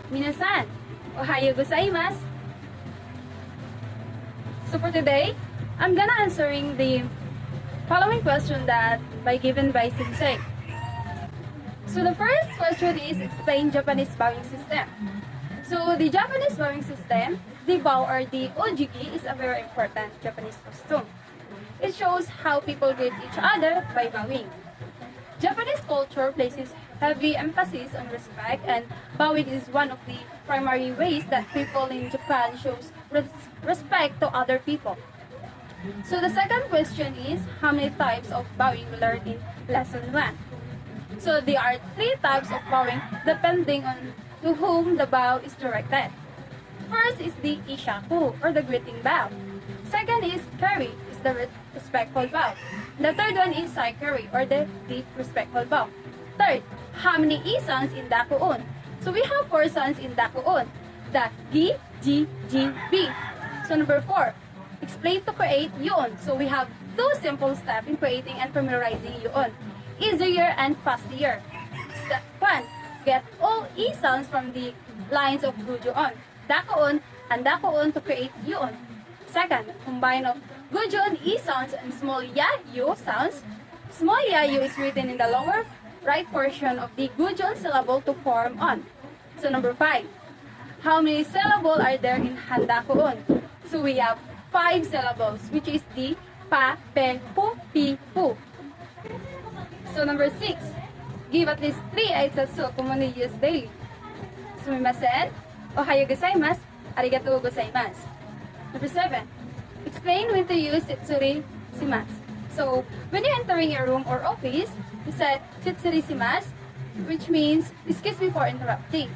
Minasan, ohayo gozaimasu. So for today, I'm gonna answering the following question that given by Sensei. So the first question is explain Japanese bowing system. So the Japanese bowing system, the bow or the ojigi is a very important Japanese costume. It shows how people greet each other by bowing. Japanese culture places heavy emphasis on respect, and bowing is one of the primary ways that people in Japan shows respect to other people. So the second question is how many types of bowing we learned in lesson 1. So there are 3 types of bowing depending on to whom the bow is directed. First is the ishaku or the greeting bow. Second is keri, is the respectful bow. The third one is saikeri or the deep respectful bow. Third, how many e sounds in dakuun? So we have 4 sounds in dakuun. The gi, ji, ji, bi. So number 4, explain to create yun. So we have 2 simple steps in creating and familiarizing yun. Easier and faster. Step 1, get all e sounds from the lines of gujuon, dakuun, and dakuun to create yun. Second, combine of gujuon e sounds and small ya yu sounds. Small ya yu is written in the lower right portion of the gujuon syllable to form on. So number 5, how many syllables are there in handakuun? So we have 5 syllables, which is the pa, pe, pu, pi, pu. So number 6, give at least 3 aitsatsu commonly used daily. Sumimasen, ohayo gozaimasu, arigatou gozaimasu. Number 7, explain when to use setsuri shimasu. So when you're entering a room or office, you said setsuri shimasu, which means excuse me for interrupting.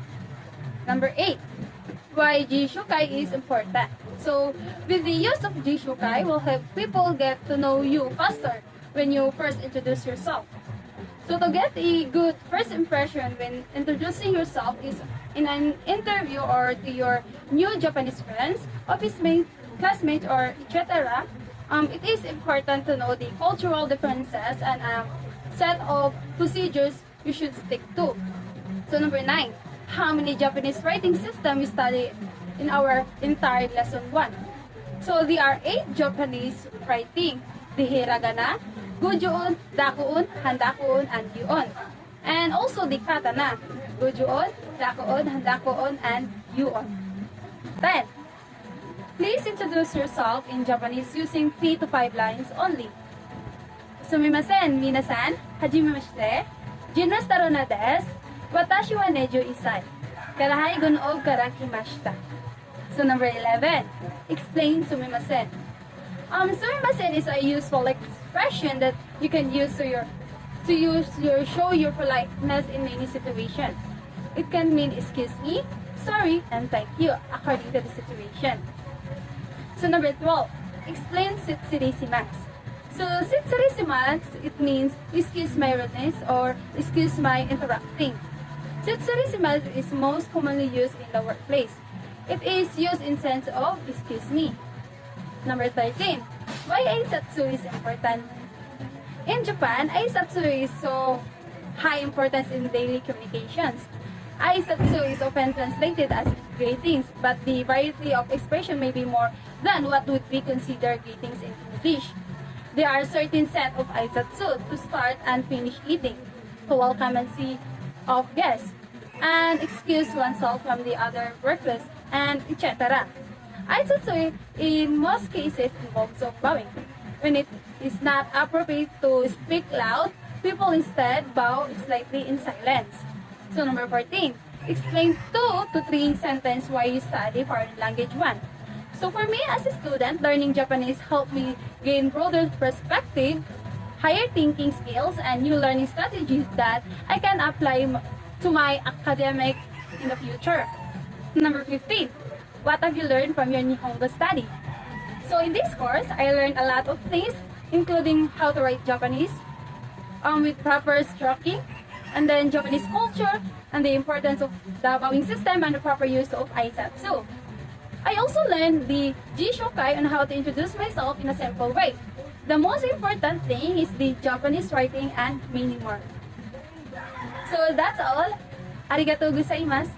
Number 8, why Jishukai is important. So with the use of Jishukai will help people get to know you faster when you first introduce yourself. So to get a good first impression when introducing yourself is in an interview or to your new Japanese friends, office mate, classmates, or etc., it is important to know the cultural differences and a set of procedures you should stick to. So number 9, how many Japanese writing system we study in our entire lesson 1? So there are 8 Japanese writing, the hiragana, gujuon, dakuun, handakuun, and yuon. And also the katana, gujuon, dakuun, handakuun, and yuon. 10. Please introduce yourself in Japanese using 3 to 5 lines only. Sumimasen, minasan, hajimemashite, jinmas taro na desu, watashi wa neju isai, karahai gun o karakimashita. So number 11, explain sumimasen. Sumimasen is a useful expression that you can use to show your politeness in any situation. It can mean excuse me, sorry, and thank you according to the situation. So number 12, explain setsuri shimasu. So setsuri shimasu, it means excuse my rudeness or excuse my interrupting. Setsuri shimasu is most commonly used in the workplace. It is used in sense of excuse me. Number 13, why aisatsu is important? In Japan, aisatsu is so high importance in daily communications. Aisatsu is often translated as greetings, but the variety of expression may be more than what would be considered greetings in English. There are certain set of aisatsu to start and finish eating, to welcome and see of guests, and excuse oneself from the other workers, and etc. Aisatsu in most cases involves of bowing. When it is not appropriate to speak loud, people instead bow slightly in silence. So number 14, explain 2 to 3 sentences why you study foreign language 1. So for me as a student, learning Japanese helped me gain broader perspective, higher thinking skills, and new learning strategies that I can apply to my academic in the future. Number 15, what have you learned from your Nihongo study? So in this course, I learned a lot of things, including how to write Japanese with proper stroking, and then Japanese culture, and the importance of the bowing system and the proper use of aisatsu. I also learned the Jishokai on how to introduce myself in a simple way. The most important thing is the Japanese writing and many more. So that's all. Arigatou gozaimasu.